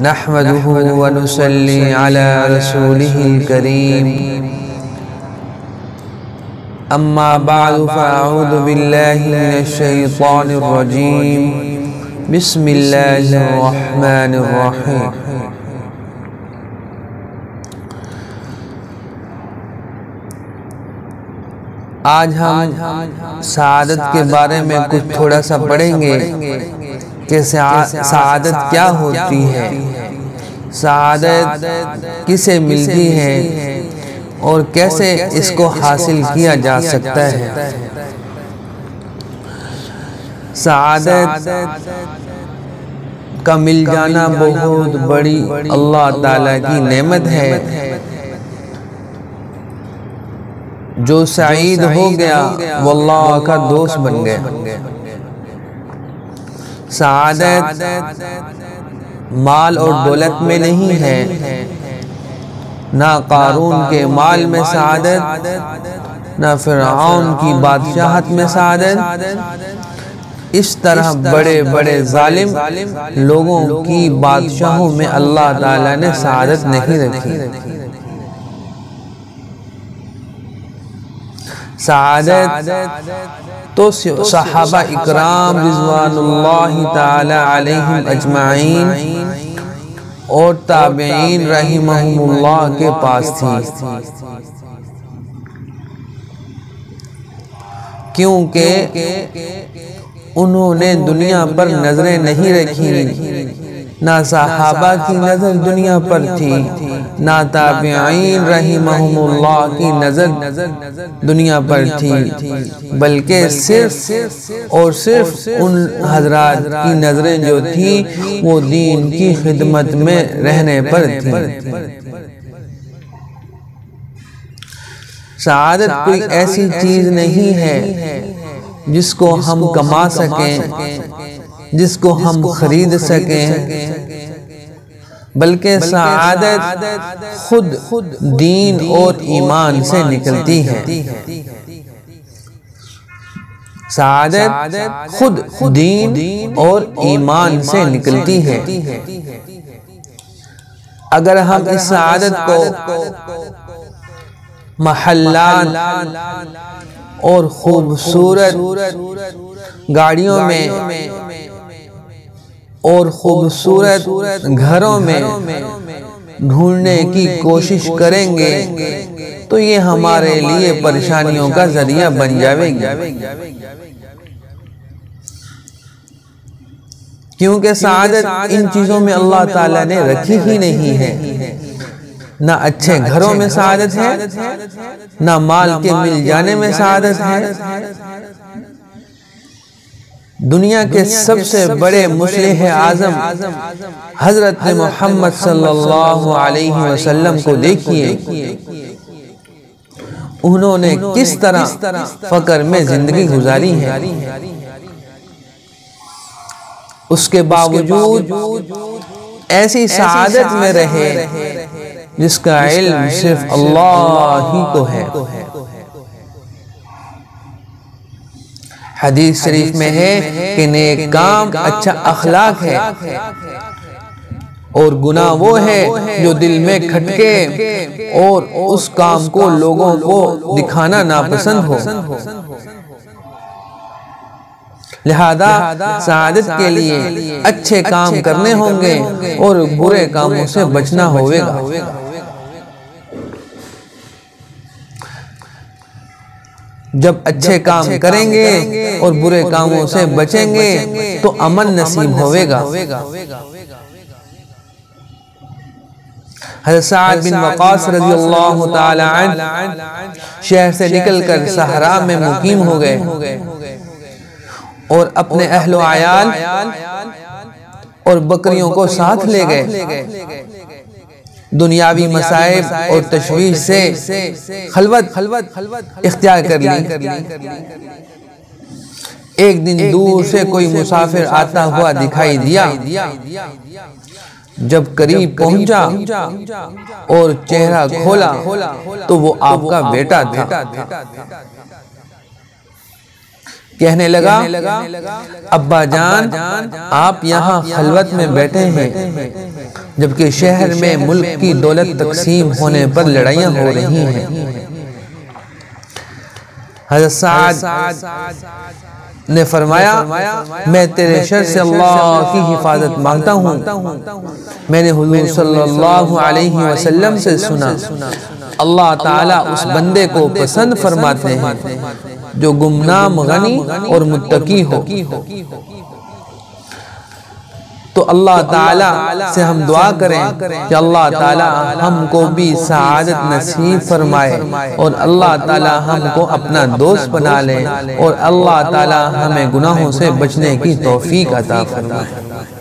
نحمده ونصلي على رسوله الكريم أما بعد فأعوذ بالله من الشيطان الرجيم بسم الله الرحمن الرحيم آج ہم سعادت کے بارے میں کچھ تھوڑا سا پڑھیں گے کہ سعادت کیا ہوتی ہے، سعادت کسے ملتی ہے اور کیسے اس کو حاصل کیا جا سکتا ہے۔ سعادت کا مل جانا بہت بڑی اللہ تعالیٰ کی نعمت ہے۔ جو سعید ہو گیا وہ اللہ کا دوست بن گیا۔ سعادت مال اور دولت میں نہیں ہے، نہ قارون کے مال میں سعادت، نہ فرعون کی بادشاہت میں سعادت۔ اس طرح بڑے بڑے ظالم لوگوں کی بادشاہوں میں اللہ تعالیٰ نے سعادت نہیں رکھی۔ سعادت تو صحابہ اکرام رضوان اللہ تعالی علیہم اجمعین اور تابعین رحمہم اللہ کے پاس تھی، کیونکہ انہوں نے دنیا پر نظریں نہیں رکھی، نہ صحابہ کی نظر دنیا پر تھی، نہ تابعین رحمہم اللہ کی نظر دنیا پر تھی، بلکہ صرف اور صرف ان حضرات کی نظریں جو تھی وہ دین کی خدمت میں رہنے پر تھی۔ سعادت کوئی ایسی چیز نہیں ہے جس کو ہم کما سکیں، جس کو ہم خرید سکیں، بلکہ سعادت خود دین اور ایمان سے نکلتی ہے۔ سعادت خود دین اور ایمان سے نکلتی ہے۔ اگر ہم اس سعادت کو محلات اور خوبصورت گاڑیوں میں اور خوبصورت گھروں میں ڈھونڈنے کی کوشش کریں گے تو یہ ہمارے لیے پریشانیوں کا ذریعہ بن جائے گی، کیونکہ سعادت ان چیزوں میں اللہ تعالیٰ نے رکھی ہی نہیں ہے۔ نہ اچھے گھروں میں سعادت ہے، نہ مال کے مل جانے میں سعادت ہے۔ دنیا کے سب سے بڑے مصلح اعظم حضرت محمد صلی اللہ علیہ وسلم کو دیکھیے، انہوں نے کس طرح فقر میں زندگی گزاری ہے، اس کے باوجود ایسی سعادت میں رہے جس کا علم صرف اللہ ہی کو ہے۔ حدیث شریف میں ہے کہ نیک کام اچھا اخلاق ہے اور گناہ وہ ہے جو دل میں کھٹکے اور اس کام کو لوگوں کو دکھانا ناپسند ہو۔ لہذا سعادت کے لیے اچھے کام کرنے ہوں گے اور برے کاموں سے بچنا ہوگا۔ جب اچھے کام کریں گے اور برے کاموں سے بچیں گے تو امن نصیب ہوگا۔ حضرت سعد بن وقاص رضی اللہ تعالی عنہ شہر سے نکل کر صحرا میں مقیم ہو گئے اور اپنے اہل و عیال اور بکریوں کو ساتھ لے گئے۔ دنیاوی مصائب اور تشویش سے خلوت اختیار کر لی۔ ایک دن دور سے کوئی مسافر آتا ہوا دکھائی دیا۔ جب قریب پہنچا اور چہرہ کھولا تو وہ آپ کا بیٹا تھا۔ کہنے لگا ابا جان آپ یہاں خلوت میں بیٹھے ہیں جبکہ شہر میں ملک کی دولت تقسیم ہونے پر لڑائیاں ہو رہی ہیں۔ حضرت سعد نے فرمایا میں تیرے شر سے اللہ کی حفاظت مانگتا ہوں۔ میں نے حضور صلی اللہ علیہ وسلم سے سنا اللہ تعالیٰ اس بندے کو پسند فرماتے ہیں جو گمنام غنی اور متقی ہو۔ تو اللہ تعالیٰ سے ہم دعا کریں کہ اللہ تعالیٰ ہم کو بھی سعادت نصیب فرمائے اور اللہ تعالیٰ ہم کو اپنا دوست بنا لے اور اللہ تعالیٰ ہمیں گناہوں سے بچنے کی توفیق عطا فرمائے۔